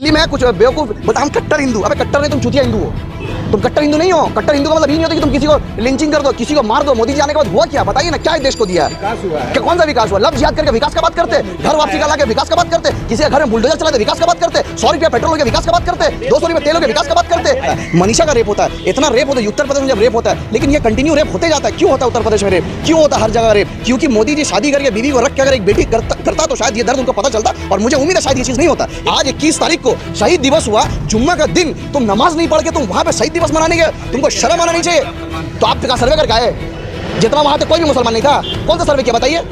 दिल्ली में कुछ बेवकूफ बता हम कट्टर हिंदू। अबे कट्टर नहीं, तुम चूतिया हिंदू हो। तुम कट्टर हिंदू नहीं हो। कट्टर हिंदू का मतलब ये नहीं होता कि तुम किसी को लिंचिंग कर दो, किसी को मार दो। मोदी जी आने के बाद हुआ क्या बताइए ना, क्या देश को दिया है? विकास हुआ है। क्या कौन सा विकास हुआ? लफ्ज याद करके विकास का बात करते, घर वापसी का लाके विकास का बात करते, किसी के घर में बुलडोजर चलाते विकास का बात करते, 100 रुपया पेट्रोल के विकास का बात करते, 200 रुपये तेल के विकास का बात करते। मनीषा का रेप होता है, इतना रेप होता है उत्तर प्रदेश में जब रेप होता है, लेकिन ये कंटिन्यू रेप होते जाता है। क्यों होता है उत्तर प्रदेश में रेप? क्यों होता है हर जगह रेप? क्योंकि मोदी जी शादी करके बीवी को रख के अगर एक बेटी करता तो शायद ये दर्द उनको पता चलता, और मुझे उम्मीद है शायद ये चीज नहीं होता। आज 21 तारीख को शहीद दिवस हुआ, जुम्मा का दिन, तुम नमाज नहीं पढ़ के तुम वहां पे शहीद दिवस मनाने गए, तुमको शर्म आना नहीं चाहिए। तो आप का सर्वे करके आए, जितना वहां पे कोई भी मुसलमान नहीं था। कौन सा सर्वे किया बताइए?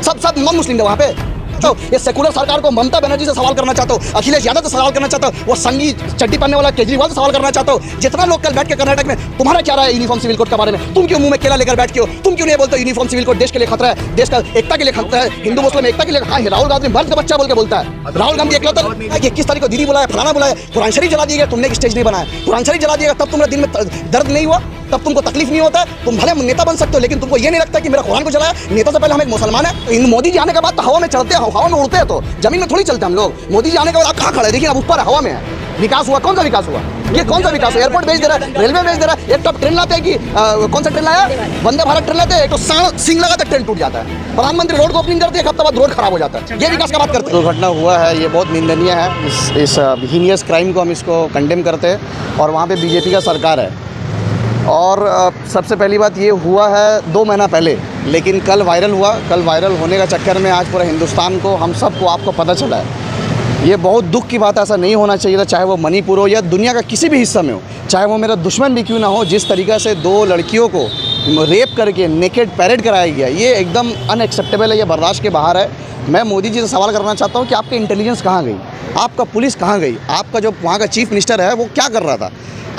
सब नॉन मुस्लिम थे वहां पे। तो ये सेकुलर सरकार को ममता बनर्जी से सवाल करना चाहता हूँ, अखिलेश यादव से सवाल करना चाहता हूँ, वो संगी चड्डी पहनने वाला केजरीवाल से सवाल करना चाहता हूँ। जितना लोग कल बैठ के कर्नाटक में, तुम्हारा क्या राय है यूनिफॉर्म सिविल कोड के बारे में? तुम क्यों मुंह में केला लेकर बैठ के हो? तुम क्यों नहीं बोलते यूनिफॉर्म सिविल कोड देश के लिए खतरा है, देश का एकता के लिए खतरा है, हिंदू मुस्लिम एकता के लिए? हाँ, राहुल गांधी मर्द का बच्चा बोल के बोलता है। राहुल गांधी एकलौता 21 तारीख को दीदी बुलाया, फलाना बुलाया, कुरान शरीफ जला दिएगा, तुमने एक स्टेज नहीं बनाया। कुरान शरीफ जला दिएगा तब तुम्हारे दिल में दर्द नहीं हुआ, तब तुमको तकलीफ नहीं होता। तुम भले नेता बन सकते हो, लेकिन तुमको ये नहीं लगता कि मेरा कुरान को जलाया। नेता से पहले हम एक मुसलमान है। मोदी जी आने के बाद तो हवा में चलते हैं, हवा में उड़ते हैं, तो जमीन में थोड़ी चलते हम लोग। मोदी जी आने के बाद आप कहाँ खड़े? देखिए अब ऊपर हवा में है। विकास हुआ? कौन सा विकास हुआ? ये कौन सा विकास हुआ? एयरपोर्ट भेज दे रहा है, रेलवे भेज दे रहा है। एक तो ट्रेन लाते हैं कि कौन सा ट्रेन लाया? वंदे भारत ट्रेन लाते हैं, एक तो सिंग लगाते ट्रेन टूट जाता है। प्रधानमंत्री रोड को ओपनिंग करते हैं, एक हफ्ते बाद रोड खराब हो जाता है। ये विकास का बात करते हैं। दुर्घटना हुआ है, ये बहुत निंदनीय है। इस हीनियस क्राइम को हम इसको कंडेम करते हैं, और वहाँ पे बीजेपी का सरकार है। और सबसे पहली बात ये हुआ है 2 महीना पहले, लेकिन कल वायरल हुआ। कल वायरल होने का चक्कर में आज पूरे हिंदुस्तान को, हम सबको, आपको पता चला है। ये बहुत दुख की बात है, ऐसा नहीं होना चाहिए था। चाहे वो मणिपुर हो या दुनिया का किसी भी हिस्सा में हो, चाहे वो मेरा दुश्मन भी क्यों ना हो, जिस तरीक़े से 2 लड़कियों को रेप करके नेकेड पैरेड कराया गया, ये एकदम अनएक्सेप्टेबल है, ये बर्दाश्त के बाहर है। मैं मोदी जी से सवाल करना चाहता हूँ कि आपकी इंटेलिजेंस कहाँ गई? आपका पुलिस कहाँ गई? आपका जो वहाँ का चीफ मिनिस्टर है वो क्या कर रहा था?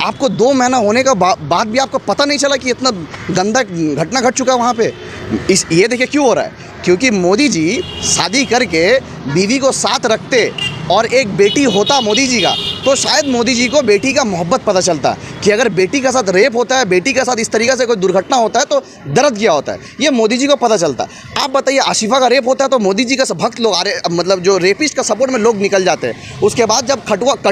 आपको 2 महीना होने का बाद भी आपको पता नहीं चला कि इतना गंदा घटना घट चुका है वहाँ पे? ये देखिए क्यों हो रहा है, क्योंकि मोदी जी शादी करके बीवी को साथ रखते और एक बेटी होता मोदी जी का, तो शायद मोदी जी को बेटी का मोहब्बत पता चलता कि अगर बेटी के साथ रेप होता है, बेटी के साथ इस तरीके से कोई दुर्घटना होता है तो दर्द क्या होता है, ये मोदी जी को पता चलता। आप बताइए, आशिफा का रेप होता है तो मोदी जी का भक्त लोग, मतलब जो रेपिस्ट का सपोर्ट में लोग निकल जाते हैं। उसके बाद जब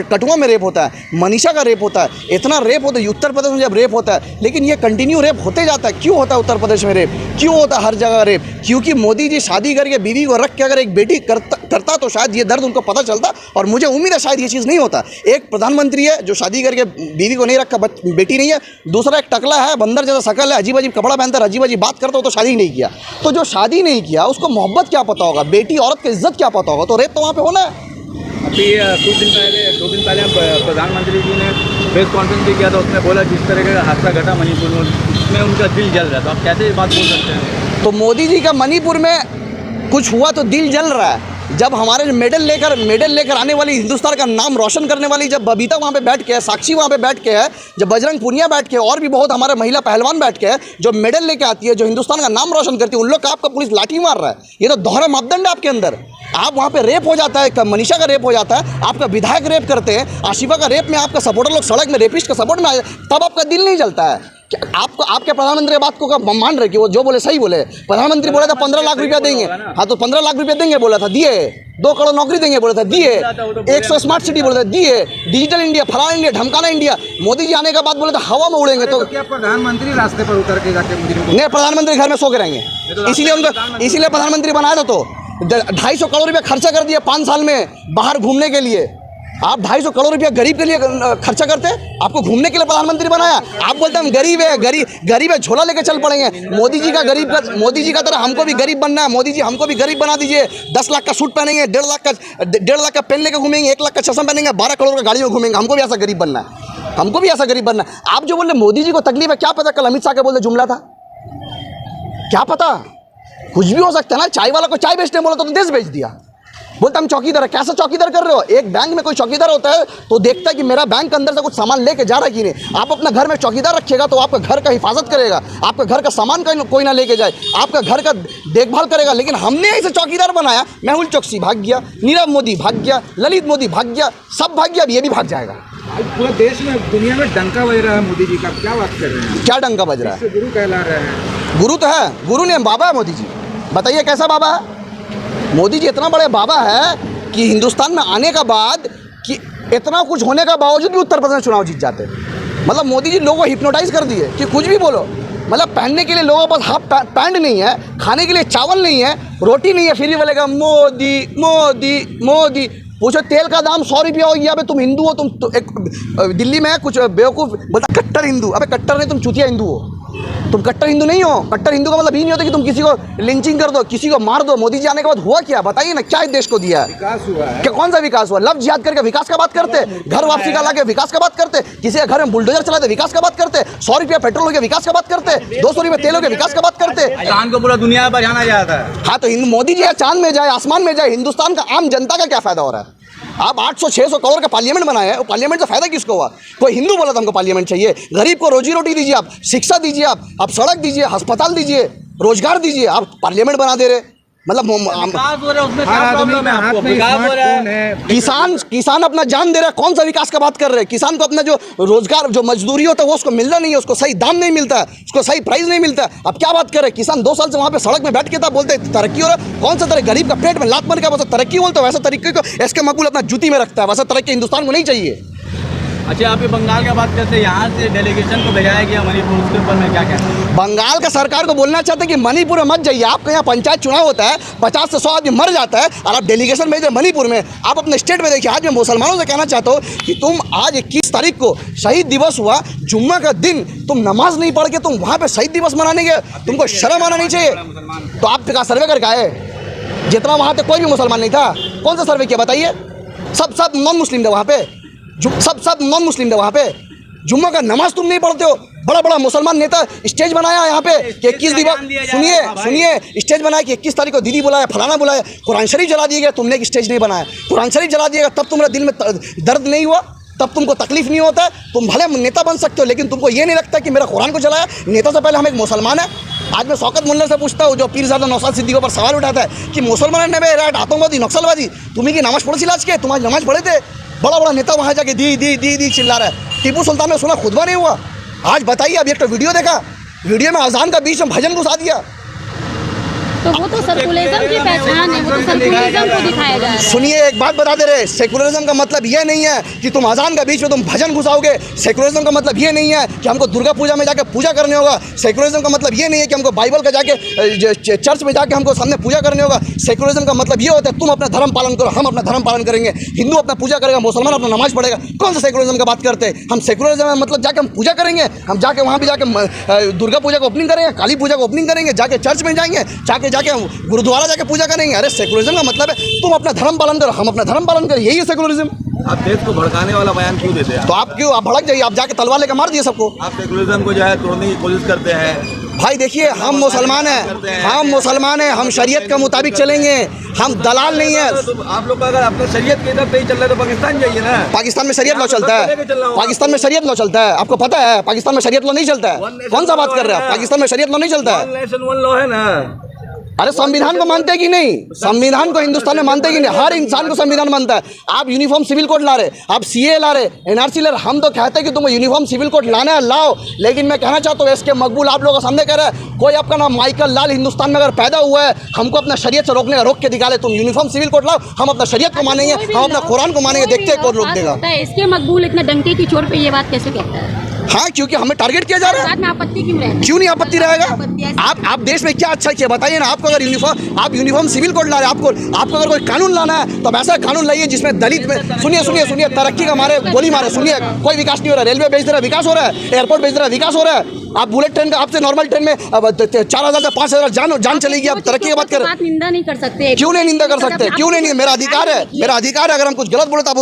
कठुआ में रेप होता है, मनीषा का रेप होता है, इतना रेप होता है उत्तर प्रदेश में जब रेप होता है, लेकिन ये कंटिन्यू रेप होते जाता है। क्यों होता है उत्तर प्रदेश में रेप? क्यों होता है हर जगह रेप? क्योंकि मोदी जी शादी करके बीवी को रख के अगर एक बेटी करता तो शायद ये दर्द उनको पता चलता, और मुझे उम्मीद है शायद ये चीज़ नहीं होता। एक प्रधानमंत्री है जो शादी करके बीवी को नहीं रखा, बेटी नहीं है। दूसरा एक टकला है, बंदर जैसा शकल है, अजीब अजीब कपड़ा पहनता है, अजीब अजीब बात करता हो, तो शादी नहीं किया। तो जो शादी नहीं किया उसको मोहब्बत क्या पता होगा, बेटी औरत की इज्जत क्या पता होगा? तो रेप तो वहाँ पे होना है। अभी 2 दिन पहले प्रधानमंत्री जी ने प्रेस कॉन्फ्रेंस भी किया था, उसमें बोला जिस तरह का हादसा घटा मणिपुर में, उसमें उनका दिल जल रहा है। तो आप कैसे ये बात बोल सकते हैं? तो मोदी जी का मणिपुर में कुछ हुआ तो दिल जल रहा है। जब हमारे मेडल लेकर आने वाली, हिंदुस्तान का नाम रोशन करने वाली, जब बबीता वहाँ पे बैठ के है, साक्षी वहाँ पे बैठ के है, जब बजरंग पुनिया बैठ के, और भी बहुत हमारे महिला पहलवान बैठ के है, जो मेडल लेके आती है, जो हिंदुस्तान का नाम रोशन करती है, उन लोग का आपका पुलिस लाठी मार रहा है। ये तो दोहरा मापदंड है आपके अंदर। आप वहाँ पे रेप हो जाता है, मनीषा का रेप हो जाता है, आपका विधायक रेप करते हैं, आशिफा का रेप में आपका सपोर्टर लोग सड़क में रेपिस्ट का सपोर्ट में आ जाए, तब आपका दिल नहीं जलता है। आपको आपके प्रधानमंत्री बात को मान रहे कि वो जो बोले सही बोले? प्रधानमंत्री बोला था 15 लाख रुपया देंगे, हाँ तो 15 लाख रुपया देंगे बोला था, दिए। 2 करोड़ नौकरी देंगे बोला था, दिए। 100 स्मार्ट सिटी बोला था, दिए। डिजिटल इंडिया, फलाना इंडिया, ढमकाना इंडिया। मोदी जी आने के बाद बोले था हवा में उड़ेंगे। तो क्या प्रधानमंत्री रास्ते पर उतर के जाके नहीं, प्रधानमंत्री घर में सो के रहेंगे, इसीलिए प्रधानमंत्री बनाया था। तो 250 करोड़ रुपया खर्चा कर दिया 5 साल में बाहर घूमने के लिए। आप 250 करोड़ रुपया गरीब के लिए खर्चा करते, आपको घूमने के लिए प्रधानमंत्री बनाया। आप बोलते हैं हम गरीब है, गरीब है, झोला लेके चल पड़ेंगे। मोदी जी का तरह हमको भी गरीब बनना है। मोदी जी हमको भी गरीब बना दीजिए। 10 लाख का सूट पहनेंगे, 1.5 लाख का पेन लेके घूमेंगे, 1 लाख का चश्मा पहनेंगे, 12 करोड़ का गाड़ी में घूमेंगे। हमको भी ऐसा गरीब बनना है, हमको भी ऐसा गरीब बनना है। आप जो बोले मोदी जी को तकलीफ है, क्या पता कल अमित शाह के बोलते जुमला था, क्या पता, कुछ भी हो सकता है ना। चाय वाला को चाय बेचने बोला तो देश बेच दिया। बोलता हम चौकीदार है। कैसा चौकीदार कर रहे हो? एक बैंक में कोई चौकीदार होता है तो देखता है कि मेरा बैंक के अंदर से कुछ सामान लेके जा रहा है कि नहीं। आप अपना घर में चौकीदार रखिएगा तो आपका घर का हिफाजत करेगा, आपका घर का सामान कोई ना लेके जाए, आपका घर का देखभाल करेगा। लेकिन हमने ऐसे चौकीदार बनाया, मेहुल चोकसी भाग गया, नीरव मोदी भाग गया, ललित मोदी भाग गया, सब भाग गया, अब ये भी भाग जाएगा। पूरा देश में, दुनिया में डंका बज रहा है मोदी जी का। क्या बात कर रहे हैं? क्या डंका बज रहा है? गुरु कहला रहे हैं। गुरु तो है, गुरु ने बाबा है मोदी जी। बताइए कैसा बाबा है मोदी जी? इतना बड़े बाबा है कि हिंदुस्तान में आने का बाद कि इतना कुछ होने का बावजूद भी उत्तर प्रदेश चुनाव जीत जाते। मतलब मोदी जी लोगों को हिप्नोटाइज कर दिए कि कुछ भी बोलो। मतलब पहनने के लिए लोगों के पास हाफ पैंट नहीं है, खाने के लिए चावल नहीं है, रोटी नहीं है, फिर भी बोलेगा मोदी मोदी मोदी। पूछो तेल का दाम 100 रुपया हो गया। अबे तुम हिंदू हो, तुम एक दिल्ली में कुछ बेवकूफ़ बोलता कट्टर हिंदू। अबे कट्टर नहीं, तुम चूतिया हिंदू हो। तुम कट्टर हिंदू नहीं हो। कट्टर हिंदू का मतलब ये नहीं होता कि तुम किसी को लिंचिंग कर दो, किसी को मार दो। मोदी जी आने के बाद हुआ क्या बताइए ना, क्या इस देश को दिया है? विकास हुआ है क्या? कौन सा विकास हुआ? लफ्ज जिहाद करके विकास का बात करते, घर वापसी का लाके विकास का बात करते, किसी के घर में बुलडोजर चलाते विकास का बात करते, 100 रुपया पेट्रोल हो गया विकास का बात करते, 200 रुपया तेल हो गया विकास का बात करते। चांद को पूरा दुनिया पर जाना जाता है। हाँ, तो मोदी जी चांद में जाए, आसमान में जाए, हिंदुस्तान का आम जनता का क्या फायदा हो रहा है? आप 800-600 करोड़ का पार्लियामेंट बनाया है, वो पार्लियामेंट से फायदा किसको हुआ? कोई हिंदू बोला था हमको पार्लियामेंट चाहिए? गरीब को रोजी रोटी दीजिए, आप शिक्षा दीजिए, आप सड़क दीजिए, अस्पताल दीजिए, रोजगार दीजिए, आप पार्लियामेंट बना दे रहे। मतलब विकास हो रहा है, उसमें क्या प्रॉब्लम है आपको? विकास हो रहा है, किसान अपना जान दे रहा है। कौन सा विकास का बात कर रहे हैं? किसान को अपना जो रोजगार, जो मजदूरी होता है वो उसको मिलना नहीं है, उसको सही दाम नहीं मिलता है, उसको सही प्राइस नहीं मिलता है। अब क्या बात कर रहे हैं? किसान 2 साल से वहाँ पे सड़क में बैठ के था, बोलते तरक्की हो रहा है। कौन सा तरह गरीब का पेट में लात मार के वैसा तरक्की बोलते हो? वैसा तरीके को एसके मकबूल अपना जूती में रखता है, वैसा तरक्की हिंदुस्तान को नहीं चाहिए। अच्छा, आप ये बंगाल की बात करते हैं, यहाँ से डेलीगेशन को भेजाया गया मणिपुर, उसके ऊपर में क्या कहते हैं? बंगाल का सरकार को बोलना चाहते हैं कि मणिपुर में मत जाइए। आपके यहाँ पंचायत चुनाव होता है, 50 से 100 आदमी मर जाता है और आप डेलीगेशन भेज रहे मणिपुर में। आप अपने स्टेट में देखिए। आज मैं मुसलमानों से कहना चाहता हूँ कि तुम आज 21 तारीख को शहीद दिवस हुआ, जुम्मा का दिन, तुम नमाज नहीं पढ़ के तुम वहाँ पे शहीद दिवस मनाने गए, तुमको शर्म आना नहीं चाहिए। तो आप का सर्वे करके आए, जितना वहाँ पे कोई भी मुसलमान नहीं था। कौन सा सर्वे किया बताइए? सब नॉन मुस्लिम थे वहाँ पे, सब नॉन मुस्लिम थे वहाँ पे। जुम्मा का नमाज तुम नहीं पढ़ते हो। बड़ा बड़ा मुसलमान नेता स्टेज बनाया यहाँ पे कि 21 दिवस, सुनिए स्टेज बनाया कि 21 तारीख को दीदी बुलाया, फलाना बुलाया, कुरान शरीफ जला दिया गया। तुमने एक स्टेज नहीं बनाया, कुरान शरीफ जला दिया गया। तब तुम्हारे दिल में दर्द नहीं हुआ? तब तुमको तकलीफ नहीं होता है? तुम भले नेता बन सकते हो, लेकिन तुमको ये नहीं लगता कि मेरा कुरान को जलाया। नेता से पहले हम एक मुसलमान है। आज मैं शौकत मुल्ला से पूछता हूँ, जो पीरजादा नौशाद सिद्दीकी पर सवाल उठाता है कि मुसलमान ने आतंकवादी नक्सलवादी, तुम्हें की नमाज पढ़ी आज के? तुम्हारी नमाज पढ़े थे? बड़ा बड़ा नेता वहाँ जाके दी चिल्ला रहा है। टीपू सुल्तान ने सुना खुतबा नहीं हुआ। आज बताइए, अभी एक तो वीडियो देखा, वीडियो में अजान का बीच में भजन घुसा दिया। तो वो तो सर्कुलरिज्म की पहचान है, वो तो सर्कुलरिज्म को दिखाया जा रहा है। सुनिए, एक बात बता दे रहे, सेकुलरिज्म का मतलब ये नहीं है कि तुम अजान का बीच में तुम भजन घुसाओगे। सेकुलरिज्म का मतलब ये नहीं है कि हमको दुर्गा पूजा में जाके पूजा करने होगा। सेकुलरिज्म का मतलब ये नहीं है कि हमको बाइबल का जाके चर्च में जाके हमको सामने पूजा करने होगा। सेकुलरिज्म का मतलब ये होता है तुम अपना धर्म पालन करो, हम अपना धर्म पालन करेंगे। हिंदू अपना पूजा करेगा, मुसलमान अपना नमाज पढ़ेगा। कौन सा सेकुलरिज्म का बात करते हैं हम? सेकुलरिज्म में मतलब जाके हम पूजा करेंगे, हम जाके वहाँ भी जाके दुर्गा पूजा को ओपनिंग करेंगे, काली पूजा को ओपनिंग करेंगे, जाके चर्च में जाएंगे, जाके गुरुद्वारा जाके पूजा करेंगे। अरे सेकुलरिज्म का मतलब है तुम अपना धर्म पालन करो, हम अपना धर्म पालन करें, यही है सेकुलरिज्म। आप देश को भड़काने वाला बयान क्यों देते हैं? तो आप क्यों आप भड़क जाइए? आप जाके तलवार लेकर मार दिए सबको। आप सेकुलरिज्म को जो है तोड़ने की कोशिश करते हैं। भाई देखिए, हम मुसलमान हैं, हम शरीयत के मुताबिक चलेंगे, हम दलाल नहीं है। तो आप लोग अगर अपने शरीयत के तरफ नहीं चल रहे तो पाकिस्तान जाइए ना। पाकिस्तान में शरीयत लॉ चलता है, पाकिस्तान में शरीयत लॉ चलता है, आपको पता है? पाकिस्तान में शरीयत लॉ नहीं चलता है। कौन सा बात कर रहे हैं आप? पाकिस्तान में शरीयत लॉ नहीं चलता है। वन नेशन वन लॉ है ना। अरे संविधान को मानते कि नहीं? संविधान को हिंदुस्तान में मानते कि नहीं? हर इंसान को संविधान मानता है। आप यूनिफॉर्म सिविल कोड ला रहे, आप सीए ला रहे, एनआरसी ला रहे। हम तो कहते हैं कि तुमको यूनिफॉर्म सिविल कोड लाना है, लाओ। लेकिन मैं कहना चाहता हूँ, एसके मकबूल आप लोगों के सामने कह रहा है, कोई आपका नाम माइकल लाल हिंदुस्तान में अगर पैदा हुआ है, हमको अपना शरीयत से रोकने का रोक के दिखा ले। तुम यूनिफॉर्म सिविल कोड लाओ, हम अपना शरीयत को मानेंगे, हम अपना कुरान को मानेंगे। देखते हैं कौन रोक देगा। एसके मकबूल इतना डंके की चोट पे ये बात कैसे कहता है? हाँ, क्योंकि हमें टारगेट किया जा रहा है। बाद में आपत्ति क्यों रहेगी? क्यों नहीं आपत्ति रहेगा? आप देश में क्या अच्छा किया बताइए ना। आपको अगर यूनिफॉर्म सिविल कोड ला रहे हैं, आपको अगर कोई कानून लाना है तो ऐसा कानून लाइए जिसमें दलित में, सुनिए तरक्की का मारे गोली मारे। सुनिए, कोई विकास नहीं हो रहा है। रेलवे बेच दे रहा है, विकास हो रहा है। एयरपोर्ट बेच दे रहा है, विकास हो रहा है। आप बुलेट ट्रेन का, आपसे नॉर्मल ट्रेन में 4000 से 5000 जान चलेगी। आप तरक्की की बात कर रहे हैं। निंदा नहीं कर सकते? क्यों नहीं निंदा कर सकते? क्यों नहीं? मेरा अधिकार है, मेरा अधिकार है। अगर हम कुछ गलत बोले तो आप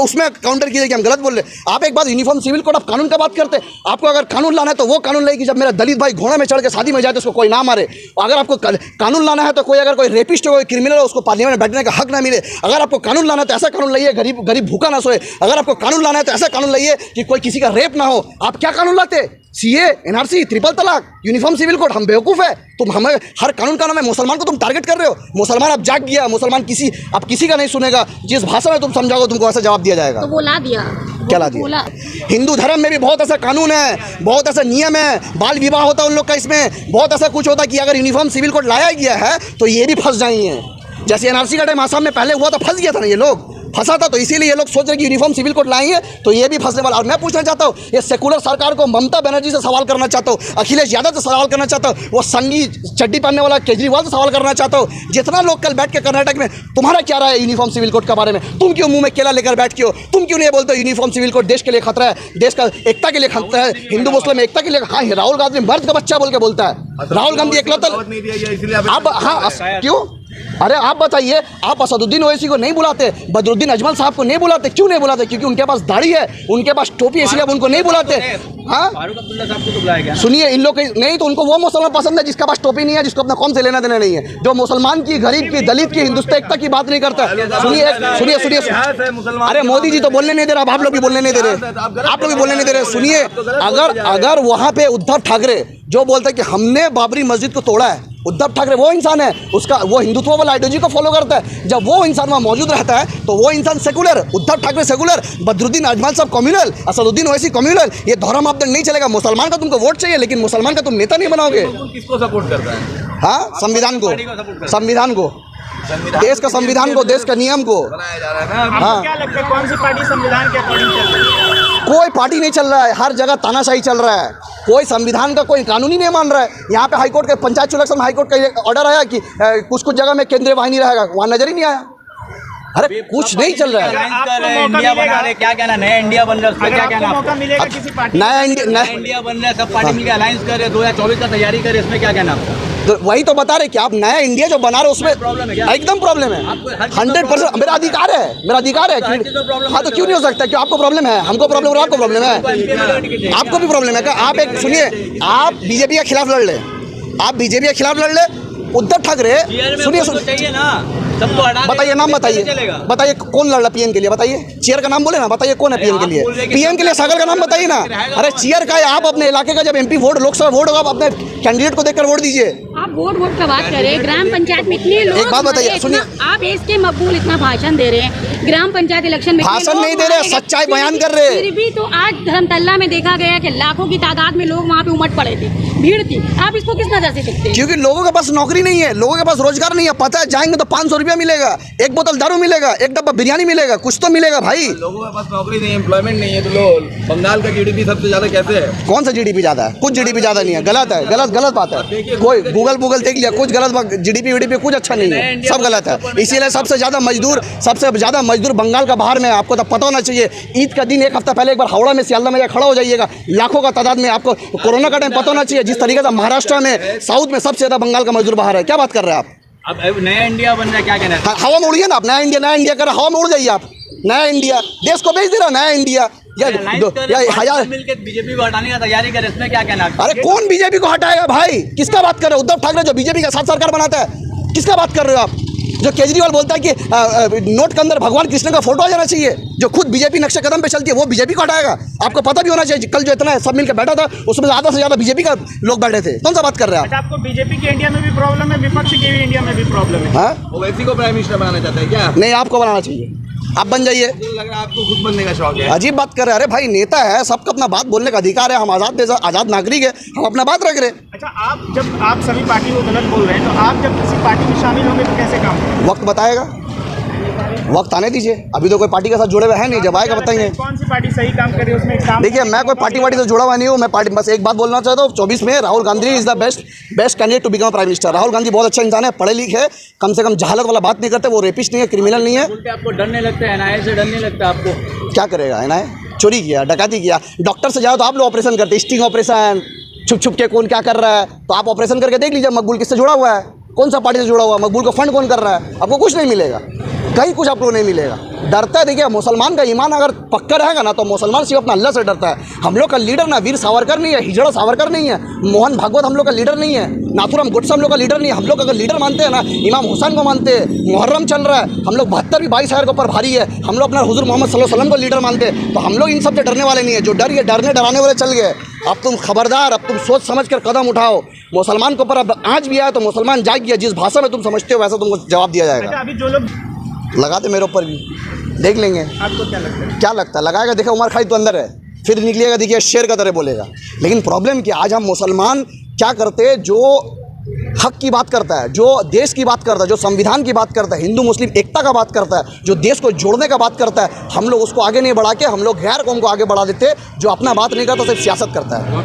उसमें काउंटर कीजिए कि हम गलत बोल रहे। आप एक बात, यूनिफॉर्म सिविल कोड, आप कानून का बात करते हैं। आपको अगर कानून लाना है तो वो कानून लाइए कि जब मेरा दलित भाई घोड़ा में चढ़ के शादी में जाए तो उसको कोई ना मारे। अगर आपको कानून लाना है तो कोई अगर कोई रेपिस्ट हो, कोई क्रिमिनल हो, उसको पार्लियामेंट में बैठने का हक ना मिले। अगर आपको कानून लाना है तो ऐसा कानून लाइए गरीब भूखा ना सोए। अगर आपको कानून लाना है तो ऐसा कानून लाइए कि कोई किसी का रेप ना हो। आप क्या कानून लाते? सीए, एनआरसी, ट्रिपल तलाक, यूनिफॉर्म सिविल कोड। हम बेवकूफ़ है? तुम हमें हर कानून का नाम है, मुसलमान को तुम टारगेट कर रहे हो। मुसलमान अब जाग गया, मुसलमान किसी का नहीं सुनेगा। जिस भाषा में तुम समझाओगे तुमको ऐसा जवाब दिया जाएगा। तो वो ला दिया। क्या ला दिया? हिंदू धर्म में भी बहुत ऐसा कानून है, बहुत ऐसा नियम है। बाल विवाह होता है उन लोग का, इसमें बहुत ऐसा कुछ होता है कि अगर यूनिफॉर्म सिविल कोड लाया गया है तो ये भी फंस जाएंगे। जैसे एनआरसी का टाइम आसाम में पहले हुआ तो फंस गया था ना ये लोग। फंसा था, तो इसीलिए ये लोग सोच रहे कि यूनिफॉर्म सिविल कोड लाएंगे तो ये भी फंसने वाला। और मैं पूछना चाहता हूँ, ये सेकुलर सरकार को ममता बनर्जी से सवाल करना चाहता हूँ, अखिलेश यादव से सवाल करना चाहता हूँ, वो संगी चड्डी पहनने वाला केजरीवाल से सवाल करना चाहता हूँ। जितना लोग कल बैठ के कर्नाटक में, तुम्हारा क्या राय है यूनिफॉर्म सिविल कोड के बारे में? तुम क्यों मुंह में केला लेकर बैठ के हो? तुम क्यों नहीं बोलते हो यूनिफॉर्म सिविल कोड देश के लिए खतरा है, देश का एकता के लिए खतरा है, हिंदू मुस्लिम एकता के लिए? हाँ, राहुल गांधी मर्द का बच्चा बोल के बोलता है। राहुल गांधी एकलौता। अब हाँ, क्यों? अरे आप बताइए, आप असदुद्दीन ओवैसी को नहीं बुलाते, बदरुद्दीन अजमल साहब को नहीं बुलाते, क्यों नहीं बुलाते? क्योंकि उनके पास दाढ़ी है, उनके पास टोपी है, इसलिए अब उनको नहीं बुलाते। हाँ, फारूक अब्दुल्ला साहब को तो बुलाया गया। सुनिए, इन लोग नहीं तो उनको वो मुसलमान पसंद है जिसका पास टोपी नहीं है, जिसको अपना कौम से लेना देना नहीं है, जो मुसलमान की, गरीब की, दलित की, हिंदुस्तान एकता की बात नहीं करता। सुनिए सुनिए सुनिए, अरे मोदी जी तो बोलने नहीं दे रहा, आप लोग भी बोलने नहीं दे रहे, आप लोग भी बोलने नहीं दे रहे। सुनिए, अगर वहाँ पे उद्धव ठाकरे जो बोलते हैं कि हमने बाबरी मस्जिद को तोड़ा है, उद्धव ठाकरे वो इंसान है, उसका वो हिंदुत्व वाला आइडियोलॉजी को फॉलो करता है। जब वो इंसान वहाँ मौजूद रहता है तो वो इंसान सेकुलर, उद्धव ठाकरे सेकुलर, बदरुद्दीन अजमल साहब कम्युनल, असदुद्दीन ओवैसी कम्युनल। ये दोहरा मापदंड नहीं चलेगा। मुसलमान का तुमको वोट चाहिए, लेकिन मुसलमान का तुम नेता नहीं बनाओगे। किसको सपोर्ट करता है? हाँ, संविधान को, संविधान को, देश का संविधान को, देश का नियम को। आपको क्या लगता है कौन सी पार्टी संविधान के अकॉर्डिंग चल रही है? कोई पार्टी नहीं चल रहा है, हर जगह तानाशाही चल रहा है, कोई संविधान का कोई कानून ही नहीं मान रहा है। यहाँ पे हाईकोर्ट के पंचायत चुनाव में हाईकोर्ट का ऑर्डर आया कि कुछ कुछ जगह में केंद्रीय वाहिनी रहेगा, वहाँ नजर ही नहीं आया। अरे कुछ नहीं चल रहा है। इंडिया बना रहे, क्या कहना? नया इंडिया बन रहा है, उसमें क्या कहना? मौका मिलेगा किसी पार्टी? नया इंडिया बन रहा है, सब पार्टी मिलकर अलायंस कर रहे, 2024 का तैयारी करे, इसमें क्या कहना आपका? तो वही तो बता रहे कि आप नया इंडिया जो बना रहे हो उसमें प्रॉब्लम है क्या? एकदम प्रॉब्लम है, 100%। मेरा अधिकार है, मेरा अधिकार है। हाँ, तो क्यों नहीं हो सकता? क्यों आपको प्रॉब्लम है? हमको प्रॉब्लम हो रहा है, आपको प्रॉब्लम है? आपको भी प्रॉब्लम है क्या? आप एक सुनिए, आप बीजेपी के खिलाफ लड़ ले, आप बीजेपी के खिलाफ लड़ ले। उद्धव ठाकरे, सुनिए चाहिए ना, सबको हटा, बताइए नाम, बताइए बताइए कौन लड़ रहा पीएम के लिए? बताइए, चेयर का नाम बोले ना, बताइए कौन है पीएम के लिए? पीएम के लिए सागर का नाम बताइए ना। अरे चेयर का है, आप अपने इलाके का जब एमपी वोट, लोकसभा वोट होगा, आप अपने कैंडिडेट को देखकर वोट दीजिए। आप वोट का बात करें, ग्राम पंचायत में इतने लोग, एक बात बताइए, सुनिए, आप इसके मकबूल इतना भाषण दे रहे हैं, ग्राम पंचायत इलेक्शन में भाषण नहीं दे रहे, सच्चाई बयान कर रहे हैं। फिर भी तो आज धर्मतल्ला में देखा गया कि लाखों की तादाद में लोग वहाँ पे उमड़ पड़े थे, भीड़ थी। आप इसको किस नजर से देखते हैं? क्योंकि लोगों के पास नौकरी नहीं है, लोगों के पास रोजगार नहीं है। पता है, जाएंगे तो 500 रुपया मिलेगा, एक बोतल दारू मिलेगा, एक डब्बा बिरयानी मिलेगा, कुछ तो मिलेगा भाई। लोगों के पास नौकरी नहीं है, एम्प्लॉयमेंट नहीं है, तो लोग बंगाल का जीडीपी सबसे ज्यादा कैसे है? कौन सा जीडीपी ज्यादा है? कुछ जीडीपी ज्यादा नहीं है, गलत है, गलत बात है। कोई गूगल देख लिया, कुछ गलत जीडीपी वीडीपी कुछ अच्छा नहीं है, सब गलत है। इसीलिए सबसे ज्यादा मजदूर बंगाल का बाहर में। आपको तो पता होना चाहिए, ईद का दिन एक हफ्ता पहले एक बार हावड़ा में, सियालदा में खड़ा हो जाइएगा, लाखों का तादाद में। आपको कोरोना का टाइम पता होना चाहिए, जिस तरीके से महाराष्ट्र में, साउथ में सबसे ज्यादा बंगाल का मजदूर बाहर है। क्या बात कर रहे हैं आप? अब नया इंडिया बन रहा है, क्या कहना है? हवा में उड़िए ना आप, नया इंडिया कर, हवा में उड़ जाइए आप। नया इंडिया देश को भेज दे रहा, नया इंडिया या हजार मिलकर बीजेपी को हटाने का तैयारी करे, इसमें क्या कहना? अरे कौन बीजेपी को हटाएगा भाई? किसका बात कर रहे हो? उद्धव ठाकरे जो बीजेपी के साथ सरकार बनाता है, किसका बात कर रहे हो आप? जो केजरीवाल बोलता है कि नोट के अंदर भगवान कृष्ण का फोटो आ जाना चाहिए, जो खुद बीजेपी नक्शे कदम पे चलती है, वो बीजेपी को हटाएगा? आपको पता भी होना चाहिए, कल जो इतना सब मिलकर बैठा था उसमें आधा से ज्यादा बीजेपी का लोग बैठे थे। कौन सा बात कर रहे हैं आप? आपको बीजेपी के इंडिया में भी प्रॉब्लम है, विपक्ष के भी इंडिया में भी प्रॉब्लम है? हाँ, ओवैसी को प्राइम मिनिस्टर बनाना चाहते हैं क्या? नहीं, आपको बनाना चाहिए, आप बन जाइए। लग रहा है आपको खुद बनने का शौक है। अजीब बात कर रहे हैं। अरे भाई, नेता है, सबका अपना बात बोलने का अधिकार है, हम आज़ाद नागरिक है, हम अपना बात रख रहे हैं। अच्छा, आप सभी पार्टी को गलत बोल रहे हैं, तो आप जब किसी पार्टी में शामिल होंगे तो कैसे काम करेंगे? वक्त बताएगा, वक्त आने दीजिए। अभी तो कोई पार्टी के साथ जुड़े हुए हैं नहीं, जब आएगा बताएंगे। कौन सी पार्टी सही काम कर रही है उसमें काम? देखिए, मैं कोई पार्टी वार्टी से जुड़ा हुआ नहीं हूँ, मैं पार्टी, बस एक बात बोलना चाहता हूँ, 24 में Rahul Gandhi is the best candidate to become prime minister. Rahul Gandhi बहुत अच्छा इंसान है, पढ़े लिखे है, कम से कम जहालत वाला बात नहीं करते, वो रेपिस्ट नहीं है, क्रिमिनल नहीं है। आपको डर नहीं लगता है? एनआईए से डर नहीं लगता आपको? क्या करेगा एनआईए? चोरी किया, डकैती किया, डॉक्टर से जाओ तो आप लोग ऑपरेशन करते, स्टिंग ऑपरेशन, छुप के कौन क्या कर रहा है, तो आप ऑपरेशन करके देख लीजिए मकबूल किससे जुड़ा हुआ है, कौन सा पार्टी से जुड़ा हुआ है, मकबूल को फंड कौन कर रहा है। आपको कुछ नहीं मिलेगा, कहीं कुछ आपको नहीं मिलेगा। डरता है, देखिए, मुसलमान का ईमान अगर पक्का रहेगा ना, तो मुसलमान सिर्फ अपना अल्लाह से डरता है। हम लोग का लीडर ना वीर सावरकर नहीं है, हिजड़ा सावरकर नहीं है, मोहन भागवत हम लोग का लीडर नहीं है, नाथुराम गोडसे हम लोग का लीडर नहीं है। हम लोग अगर लीडर मानते हैं ना, इमाम हुसैन को मानते हैं, मुहर्रम चल रहा है, हम लोग 72 22 हज़ार के ऊपर भारी है, हम लोग अपना हुजूर मोहम्मद सल्लल्लाहु अलैहि वसल्लम को लीडर मानते हैं, तो हम लोग इन सब से डरने वाले नहीं है। जो डर ये डरने डराने वाले चल गए। अब तुम खबरदार, अब तुम सोच समझ कर कदम उठाओ। मुसलमान के ऊपर अब आज भी आया तो मुसलमान जाग गया, जिस भाषा में तुम समझते हो वैसा तुमको जवाब दिया जाएगा। अभी जो लोग लगाते मेरे ऊपर भी, देख लेंगे। आपको क्या लगता है? क्या लगता है? लगाएगा, देखा उमर खालिद तो अंदर है, फिर निकलेगा, देखिए शेर का तरह बोलेगा। लेकिन प्रॉब्लम क्या, आज हम मुसलमान क्या करते हैं, जो हक की बात करता है, जो देश की बात करता है, जो संविधान की बात करता है, हिंदू मुस्लिम एकता का बात करता है, जो देश को जोड़ने का बात करता है, हम लोग उसको आगे नहीं बढ़ा के हम लोग गैर कौम को आगे बढ़ा देते, जो अपना बात नहीं करता सिर्फ सियासत करता है।